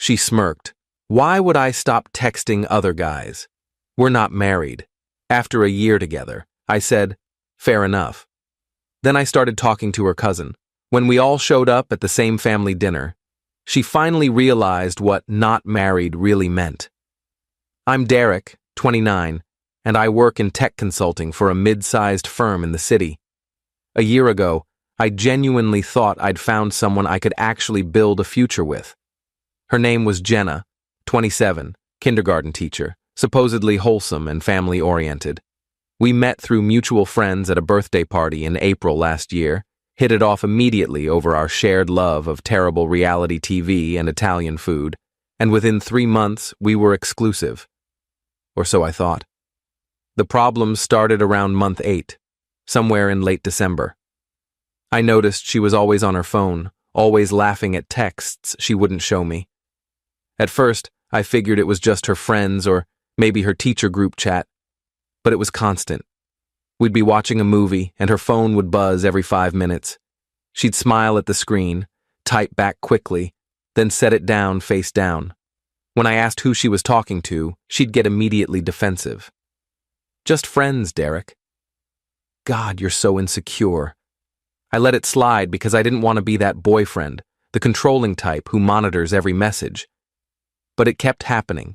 She smirked. Why would I stop texting other guys? We're not married. After a year together, I said, fair enough. Then I started talking to her cousin. When we all showed up at the same family dinner, she finally realized what not married really meant. I'm Derek, 29, and I work in tech consulting for a mid-sized firm in the city. A year ago, I genuinely thought I'd found someone I could actually build a future with. Her name was Jenna, 27, kindergarten teacher, supposedly wholesome and family-oriented. We met through mutual friends at a birthday party in April last year, hit it off immediately over our shared love of terrible reality TV and Italian food, and within 3 months we were exclusive. Or so I thought. The problems started around month 8, somewhere in late December. I noticed she was always on her phone, always laughing at texts she wouldn't show me. At first, I figured it was just her friends or maybe her teacher group chat, but it was constant. We'd be watching a movie and her phone would buzz every 5 minutes. She'd smile at the screen, type back quickly, then set it down face down. When I asked who she was talking to, she'd get immediately defensive. Just friends, Derek. God, you're so insecure. I let it slide because I didn't want to be that boyfriend, the controlling type who monitors every message. But it kept happening.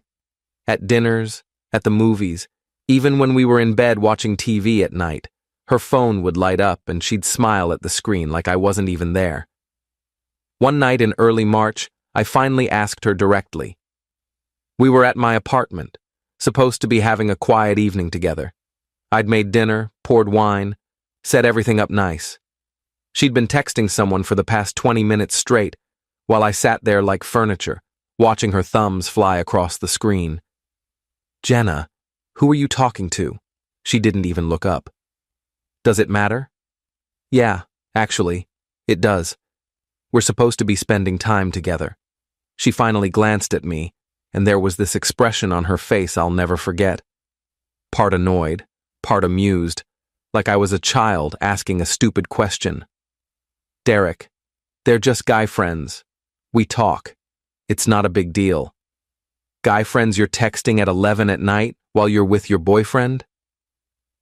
At dinners, at the movies, even when we were in bed watching TV at night, her phone would light up and she'd smile at the screen like I wasn't even there. One night in early March, I finally asked her directly. We were at my apartment, supposed to be having a quiet evening together. I'd made dinner, poured wine, set everything up nice. She'd been texting someone for the past 20 minutes straight, while I sat there like furniture, watching her thumbs fly across the screen. Jenna, who are you talking to? She didn't even look up. Does it matter? Yeah, actually, it does. We're supposed to be spending time together. She finally glanced at me, and there was this expression on her face I'll never forget. Part annoyed, part amused, like I was a child asking a stupid question. Derek, they're just guy friends. We talk. It's not a big deal. Guy friends you're texting at 11 at night while you're with your boyfriend?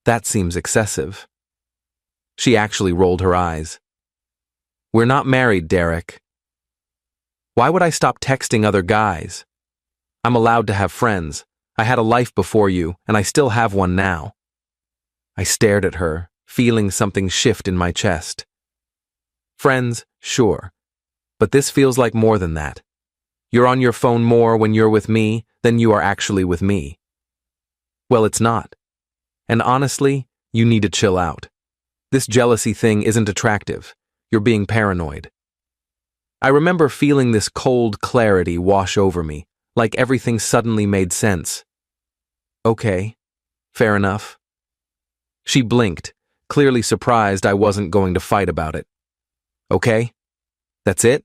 That seems excessive. She actually rolled her eyes. We're not married, Derek. Why would I stop texting other guys? I'm allowed to have friends. I had a life before you, and I still have one now. I stared at her, feeling something shift in my chest. Friends, sure. But this feels like more than that. You're on your phone more when you're with me than you are actually with me. Well, it's not. And honestly, you need to chill out. This jealousy thing isn't attractive. You're being paranoid. I remember feeling this cold clarity wash over me, like everything suddenly made sense. Okay, fair enough. She blinked, clearly surprised I wasn't going to fight about it. Okay? That's it?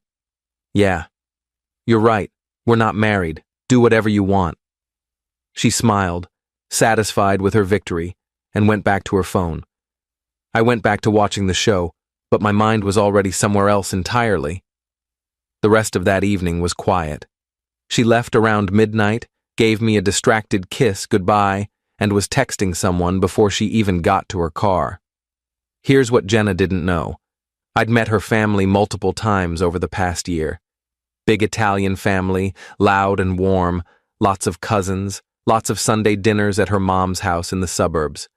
Yeah. You're right. We're not married. Do whatever you want. She smiled, satisfied with her victory, and went back to her phone. I went back to watching the show, but my mind was already somewhere else entirely. The rest of that evening was quiet. She left around midnight, gave me a distracted kiss goodbye, and was texting someone before she even got to her car. Here's what Jenna didn't know. I'd met her family multiple times over the past year. Big Italian family, loud and warm, lots of cousins, lots of Sunday dinners at her mom's house in the suburbs.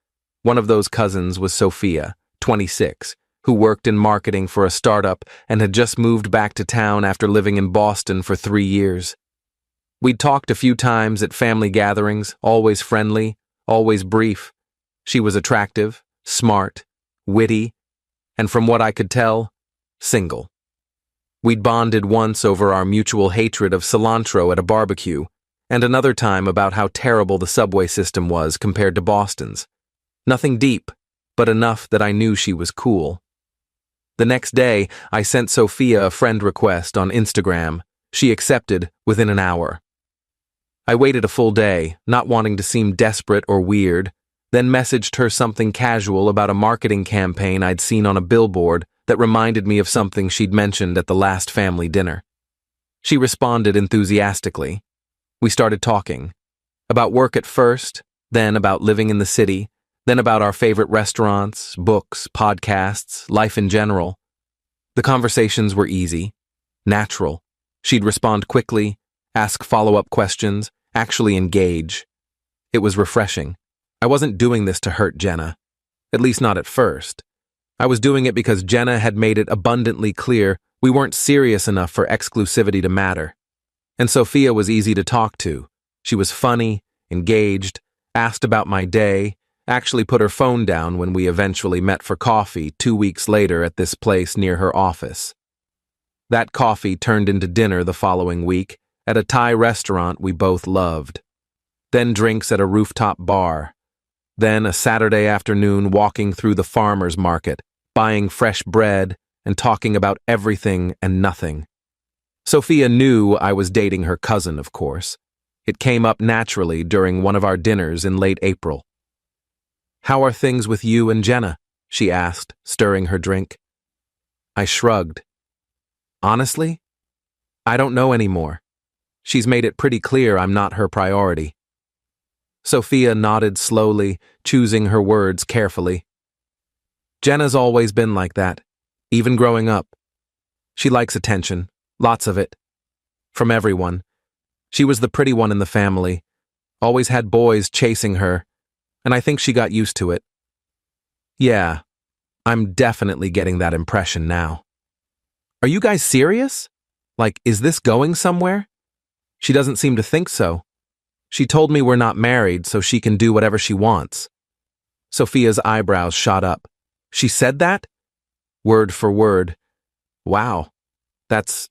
One of those cousins was Sophia, 26, who worked in marketing for a startup and had just moved back to town after living in Boston for 3 years. We'd talked a few times at family gatherings, always friendly, always brief. She was attractive, smart, witty, and from what I could tell, single. We'd bonded once over our mutual hatred of cilantro at a barbecue, and another time about how terrible the subway system was compared to Boston's. Nothing deep, but enough that I knew she was cool. The next day, I sent Sophia a friend request on Instagram. She accepted within an hour. I waited a full day, not wanting to seem desperate or weird, then messaged her something casual about a marketing campaign I'd seen on a billboard that reminded me of something she'd mentioned at the last family dinner. She responded enthusiastically. We started talking. About work at first, then about living in the city, then about our favorite restaurants, books, podcasts, life in general. The conversations were easy, natural. She'd respond quickly, ask follow-up questions, actually engage. It was refreshing. I wasn't doing this to hurt Jenna, at least not at first. I was doing it because Jenna had made it abundantly clear we weren't serious enough for exclusivity to matter. And Sophia was easy to talk to. She was funny, engaged, asked about my day, actually put her phone down when we eventually met for coffee 2 weeks later at this place near her office. That coffee turned into dinner the following week at a Thai restaurant we both loved. Then drinks at a rooftop bar. Then a Saturday afternoon walking through the farmer's market, buying fresh bread and talking about everything and nothing. Sophia knew I was dating her cousin, of course. It came up naturally during one of our dinners in late April. "How are things with you and Jenna?" she asked, stirring her drink. I shrugged. Honestly, I don't know anymore. She's made it pretty clear I'm not her priority. Sophia nodded slowly, choosing her words carefully. Jenna's always been like that, even growing up. She likes attention, lots of it. From everyone. She was the pretty one in the family, always had boys chasing her, and I think she got used to it. Yeah, I'm definitely getting that impression now. Are you guys serious? Like, is this going somewhere? She doesn't seem to think so. She told me we're not married, so she can do whatever she wants. Sophia's eyebrows shot up. She said that? Word for word. Wow, that's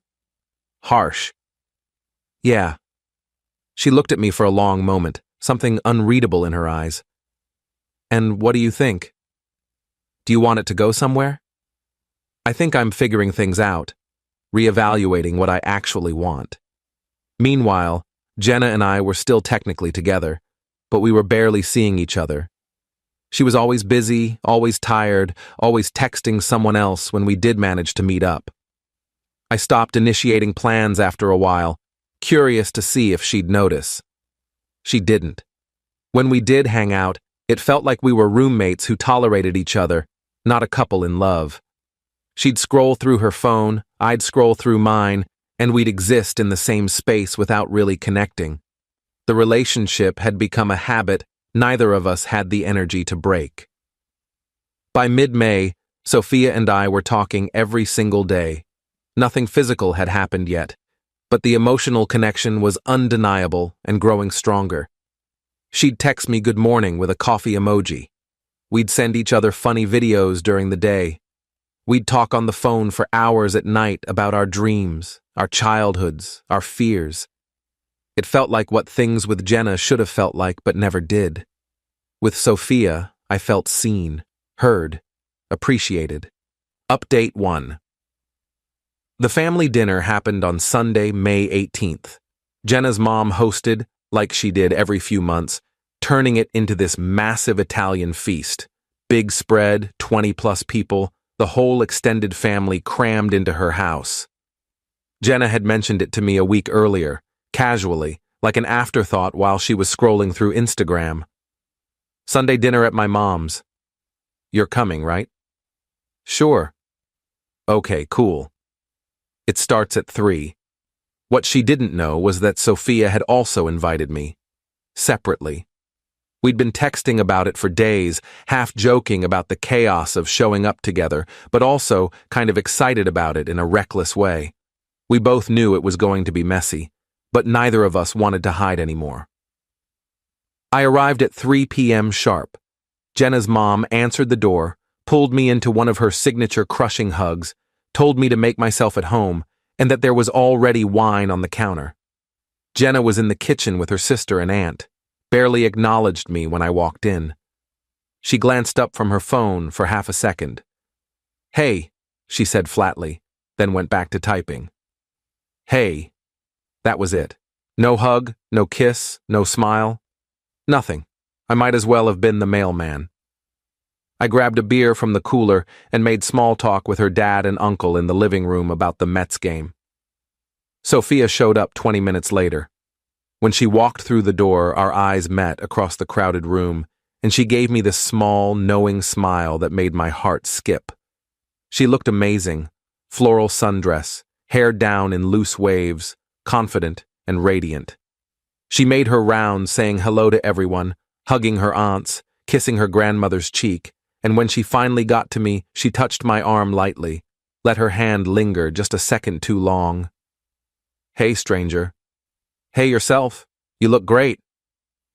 harsh. Yeah. She looked at me for a long moment, something unreadable in her eyes. And what do you think? Do you want it to go somewhere? I think I'm figuring things out, reevaluating what I actually want. Meanwhile, Jenna and I were still technically together, but we were barely seeing each other. She was always busy, always tired, always texting someone else when we did manage to meet up. I stopped initiating plans after a while, curious to see if she'd notice. She didn't. When we did hang out, it felt like we were roommates who tolerated each other, not a couple in love. She'd scroll through her phone, I'd scroll through mine, and we'd exist in the same space without really connecting. The relationship had become a habit neither of us had the energy to break. By mid-May, Sophia and I were talking every single day. Nothing physical had happened yet, but the emotional connection was undeniable and growing stronger. She'd text me good morning with a coffee emoji. We'd send each other funny videos during the day. We'd talk on the phone for hours at night about our dreams, our childhoods, our fears. It felt like what things with Jenna should have felt like but never did. With Sophia, I felt seen, heard, appreciated. Update 1. The family dinner happened on Sunday, May 18th. Jenna's mom hosted, like she did every few months, turning it into this massive Italian feast. Big spread, 20+ people, the whole extended family crammed into her house. Jenna had mentioned it to me a week earlier, casually, like an afterthought while she was scrolling through Instagram. Sunday dinner at my mom's. You're coming, right? Sure. Okay, cool. It starts at 3. What she didn't know was that Sophia had also invited me. Separately. We'd been texting about it for days, half joking about the chaos of showing up together, but also kind of excited about it in a reckless way. We both knew it was going to be messy, but neither of us wanted to hide anymore. I arrived at 3 p.m. sharp. Jenna's mom answered the door, pulled me into one of her signature crushing hugs, told me to make myself at home, and that there was already wine on the counter. Jenna was in the kitchen with her sister and aunt, barely acknowledged me when I walked in. She glanced up from her phone for half a second. Hey, she said flatly, then went back to typing. Hey. That was it. No hug, no kiss, no smile. Nothing. I might as well have been the mailman. I grabbed a beer from the cooler and made small talk with her dad and uncle in the living room about the Mets game. Sophia showed up 20 minutes later. When she walked through the door, our eyes met across the crowded room, and she gave me this small, knowing smile that made my heart skip. She looked amazing, floral sundress, hair down in loose waves, confident and radiant. She made her rounds, saying hello to everyone, hugging her aunts, kissing her grandmother's cheek, and when she finally got to me, she touched my arm lightly, let her hand linger just a second too long. "Hey, stranger." "Hey, yourself. You look great."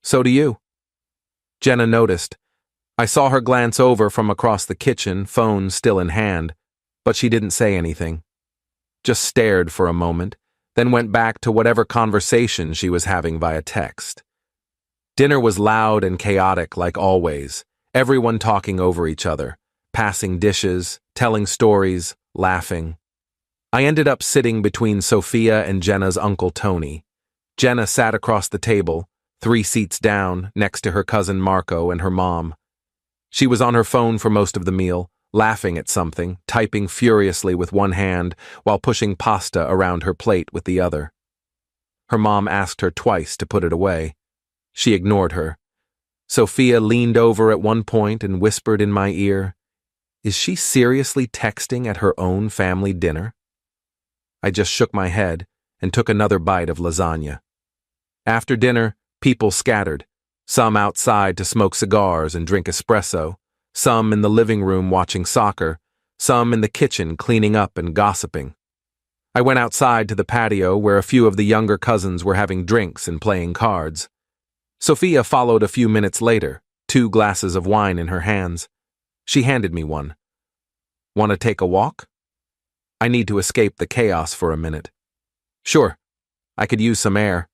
"So do you." Jenna noticed. I saw her glance over from across the kitchen, phone still in hand, but she didn't say anything. Just stared for a moment, then went back to whatever conversation she was having via text. Dinner was loud and chaotic like always, everyone talking over each other, passing dishes, telling stories, laughing. I ended up sitting between Sophia and Jenna's Uncle Tony. Jenna sat across the table, 3 seats down, next to her cousin Marco and her mom. She was on her phone for most of the meal, laughing at something, typing furiously with one hand while pushing pasta around her plate with the other. Her mom asked her twice to put it away. She ignored her. Sophia leaned over at one point and whispered in my ear, "Is she seriously texting at her own family dinner?" I just shook my head and took another bite of lasagna. After dinner, people scattered, some outside to smoke cigars and drink espresso, some in the living room watching soccer, some in the kitchen cleaning up and gossiping. I went outside to the patio where a few of the younger cousins were having drinks and playing cards. Sophia followed a few minutes later, 2 glasses of wine in her hands. She handed me one. "Want to take a walk?" "I need to escape the chaos for a minute." "Sure, I could use some air."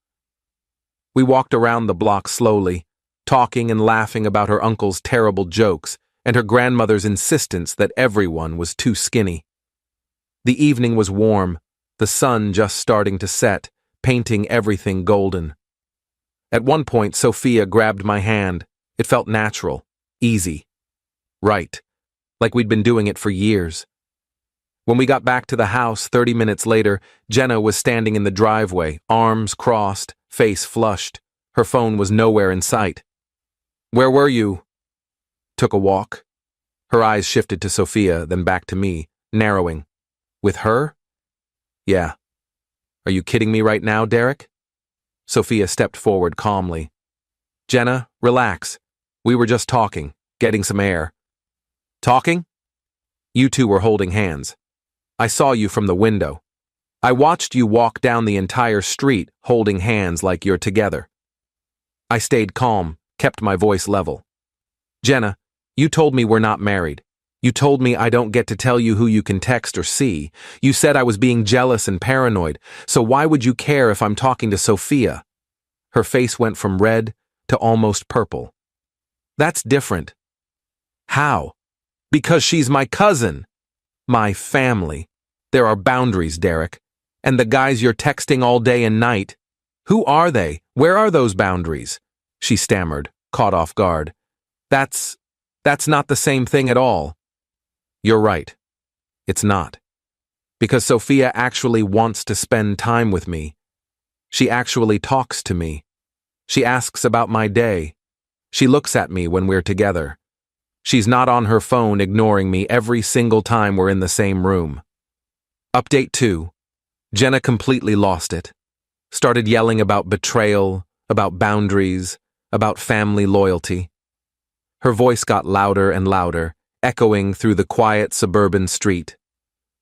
We walked around the block slowly, talking and laughing about her uncle's terrible jokes and her grandmother's insistence that everyone was too skinny. The evening was warm, the sun just starting to set, painting everything golden. At one point, Sophia grabbed my hand. It felt natural, easy, right, like we'd been doing it for years. When we got back to the house 30 minutes later, Jenna was standing in the driveway, arms crossed, face flushed. Her phone was nowhere in sight. "Where were you?" "Took a walk." Her eyes shifted to Sophia, then back to me, narrowing. "With her?" "Yeah." "Are you kidding me right now, Derek?" Sophia stepped forward calmly. "Jenna, relax. We were just talking, getting some air." "Talking?" "You two were holding hands. I saw you from the window. I watched you walk down the entire street holding hands like you're together." I stayed calm, kept my voice level. "Jenna, you told me we're not married. You told me I don't get to tell you who you can text or see. You said I was being jealous and paranoid, so why would you care if I'm talking to Sophia?" Her face went from red to almost purple. "That's different." "How?" "Because she's my cousin. My family. There are boundaries, Derek. And the guys you're texting all day and night, who are they? Where are those boundaries?" She stammered, caught off guard. That's not the same thing at all." "You're right. It's not. Because Sophia actually wants to spend time with me. She actually talks to me. She asks about my day. She looks at me when we're together. She's not on her phone ignoring me every single time we're in the same room." Update 2. Jenna completely lost it. Started yelling about betrayal, about boundaries, about family loyalty. Her voice got louder and louder, echoing through the quiet suburban street.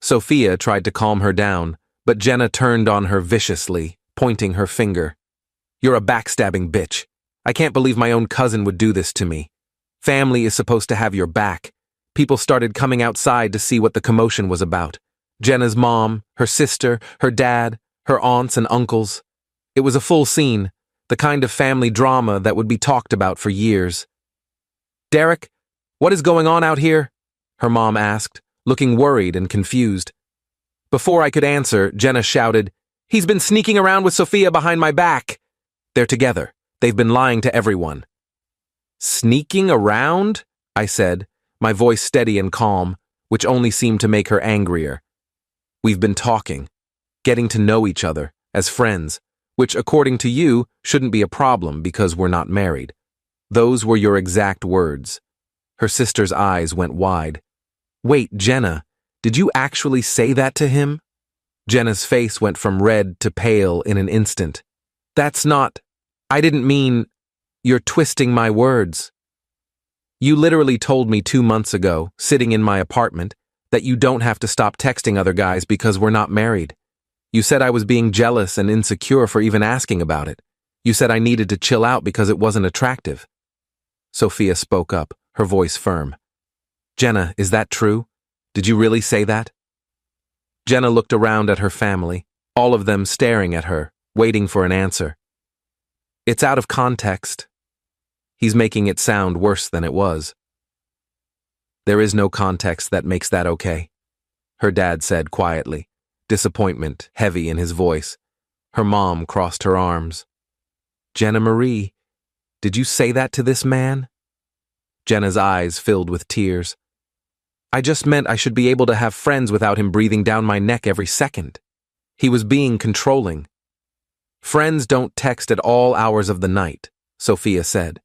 Sophia tried to calm her down, but Jenna turned on her viciously, pointing her finger. "You're a backstabbing bitch. I can't believe my own cousin would do this to me. Family is supposed to have your back." People started coming outside to see what the commotion was about. Jenna's mom, her sister, her dad, her aunts and uncles. It was a full scene, the kind of family drama that would be talked about for years. "Derek, what is going on out here?" her mom asked, looking worried and confused. Before I could answer, Jenna shouted, "He's been sneaking around with Sophia behind my back." "They're together. They've been lying to everyone." "Sneaking around?" I said, my voice steady and calm, which only seemed to make her angrier. "We've been talking. getting to know each other as friends, which according to you shouldn't be a problem because we're not married. Those were your exact words. Her sister's eyes went wide. Wait, Jenna, did you actually say that to him? Jenna's face went from red to pale in an instant. That's not... I didn't mean... You're twisting my words. You literally told me 2 months ago, sitting in my apartment, that you don't have to stop texting other guys because we're not married. You said I was being jealous and insecure for even asking about it. You said I needed to chill out because it wasn't attractive. Sophia spoke up, her voice firm. Jenna, is that true? Did you really say that? Jenna looked around at her family, all of them staring at her, waiting for an answer. It's out of context. He's making it sound worse than it was. There is no context that makes that okay, her dad said quietly, disappointment heavy in his voice. Her mom crossed her arms. Jenna Marie, did you say that to this man? Jenna's eyes filled with tears. I just meant I should be able to have friends without him breathing down my neck every second. He was being controlling. Friends don't text at all hours of the night, Sophia said.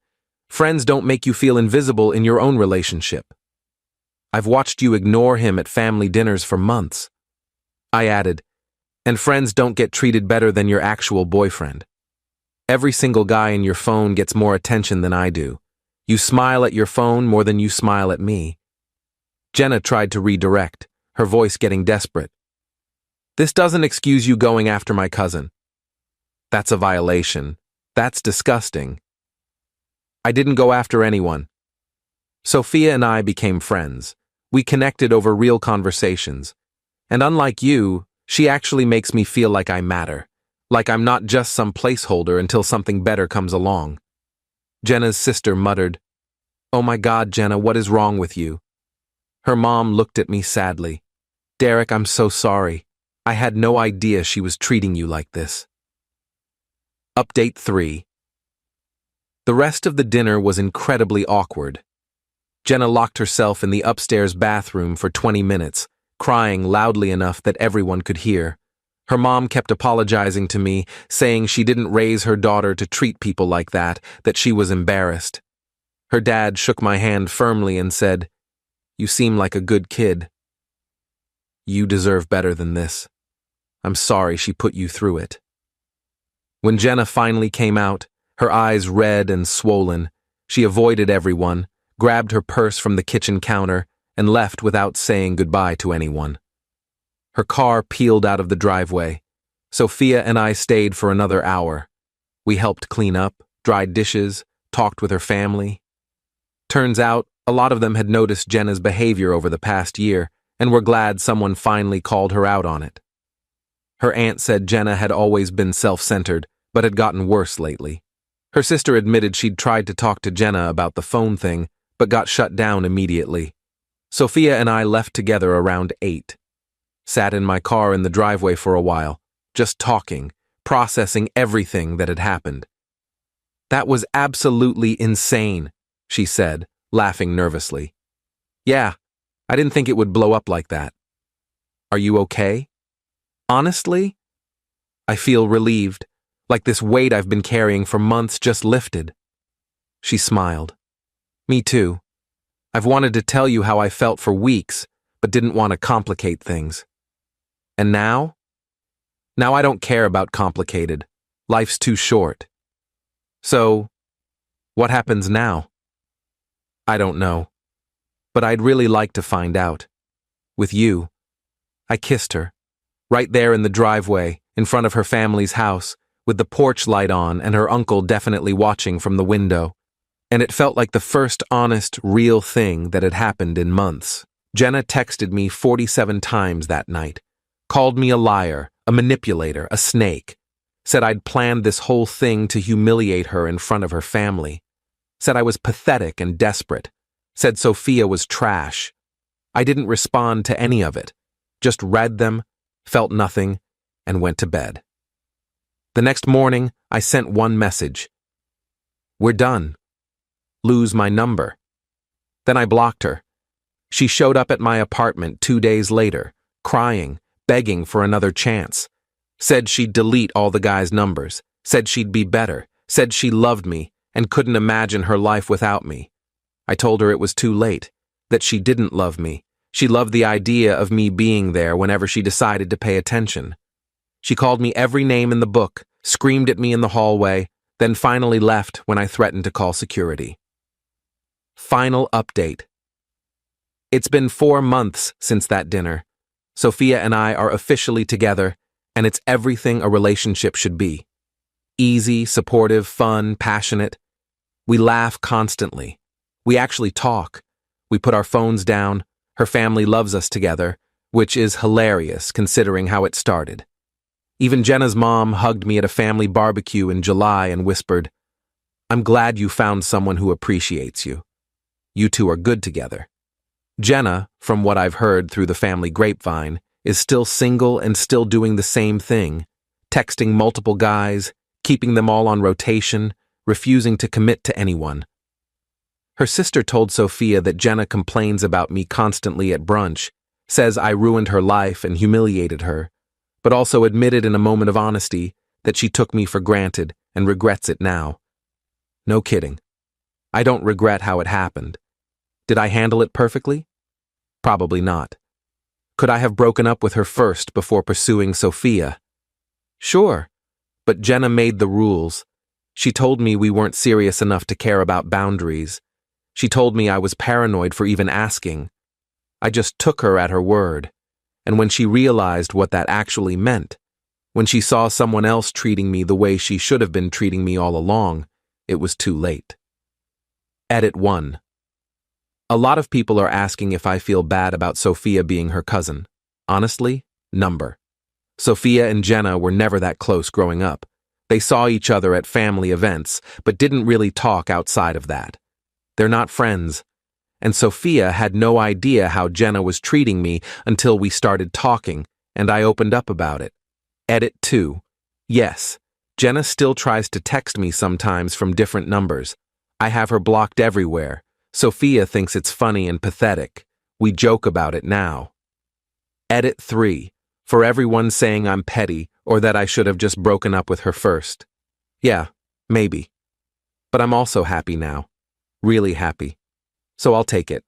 Friends don't make you feel invisible in your own relationship. I've watched you ignore him at family dinners for months. I added, and friends don't get treated better than your actual boyfriend. Every single guy in your phone gets more attention than I do. You smile at your phone more than you smile at me. Jenna tried to redirect, her voice getting desperate. This doesn't excuse you going after my cousin. That's a violation. That's disgusting. I didn't go after anyone. Sophia and I became friends. We connected over real conversations. And unlike you, she actually makes me feel like I matter, like I'm not just some placeholder until something better comes along. Jenna's sister muttered, Oh my God, Jenna, what is wrong with you? Her mom looked at me sadly. Derek, I'm so sorry. I had no idea she was treating you like this. Update 3. The rest of the dinner was incredibly awkward. Jenna locked herself in the upstairs bathroom for 20 minutes, crying loudly enough that everyone could hear. Her mom kept apologizing to me, saying she didn't raise her daughter to treat people like that she was embarrassed. Her dad shook my hand firmly and said, You seem like a good kid. You deserve better than this. I'm sorry she put you through it. When Jenna finally came out, her eyes red and swollen, she avoided everyone, grabbed her purse from the kitchen counter, and left without saying goodbye to anyone. Her car peeled out of the driveway. Sophia and I stayed for another hour. We helped clean up, dried dishes, talked with her family. Turns out, a lot of them had noticed Jenna's behavior over the past year and were glad someone finally called her out on it. Her aunt said Jenna had always been self-centered, but had gotten worse lately. Her sister admitted she'd tried to talk to Jenna about the phone thing, but got shut down immediately. Sophia and I left together around 8. Sat in my car in the driveway for a while, just talking, processing everything that had happened. That was absolutely insane, she said, laughing nervously. Yeah, I didn't think it would blow up like that. Are you okay? Honestly, I feel relieved, like this weight I've been carrying for months just lifted. She smiled. Me too. I've wanted to tell you how I felt for weeks, but didn't want to complicate things. And now? Now I don't care about complicated. Life's too short. So, what happens now? I don't know. But I'd really like to find out. With you. I kissed her. Right there in the driveway, in front of her family's house, with the porch light on and her uncle definitely watching from the window. And it felt like the first honest, real thing that had happened in months. Jenna texted me 47 times that night. Called me a liar, a manipulator, a snake. Said I'd planned this whole thing to humiliate her in front of her family. Said I was pathetic and desperate. Said Sophia was trash. I didn't respond to any of it. Just read them, felt nothing, and went to bed. The next morning, I sent one message. We're done. Lose my number. Then I blocked her. She showed up at my apartment 2 days later, crying, begging for another chance, Said she'd delete all the guys' numbers, said she'd be better, said she loved me and couldn't imagine her life without me. I told her it was too late, that she didn't love me. She loved the idea of me being there whenever she decided to pay attention. She called me every name in the book, screamed at me in the hallway, then finally left when I threatened to call security. Final update. It's been 4 months since that dinner. Sophia and I are officially together, and it's everything a relationship should be. Easy, supportive, fun, passionate. We laugh constantly. We actually talk. We put our phones down. Her family loves us together, which is hilarious considering how it started. Even Jenna's mom hugged me at a family barbecue in July and whispered, "I'm glad you found someone who appreciates you. You two are good together." Jenna, from what I've heard through the family grapevine, is still single and still doing the same thing, texting multiple guys, keeping them all on rotation, refusing to commit to anyone. Her sister told Sophia that Jenna complains about me constantly at brunch, says I ruined her life and humiliated her, but also admitted in a moment of honesty that she took me for granted and regrets it now. No kidding. I don't regret how it happened. Did I handle it perfectly? Probably not. Could I have broken up with her first before pursuing Sophia? Sure, but Jenna made the rules. She told me we weren't serious enough to care about boundaries. She told me I was paranoid for even asking. I just took her at her word. And when she realized what that actually meant, when she saw someone else treating me the way she should have been treating me all along, it was too late. Edit 1. A lot of people are asking if I feel bad about Sophia being her cousin. Honestly, number. Sophia and Jenna were never that close growing up. They saw each other at family events, but didn't really talk outside of that. They're not friends. And Sophia had no idea how Jenna was treating me until we started talking, and I opened up about it. Edit 2. Yes, Jenna still tries to text me sometimes from different numbers. I have her blocked everywhere. Sophia thinks it's funny and pathetic. We joke about it now. Edit 3. For everyone saying I'm petty or that I should have just broken up with her first. Yeah, maybe. But I'm also happy now. Really happy. So I'll take it.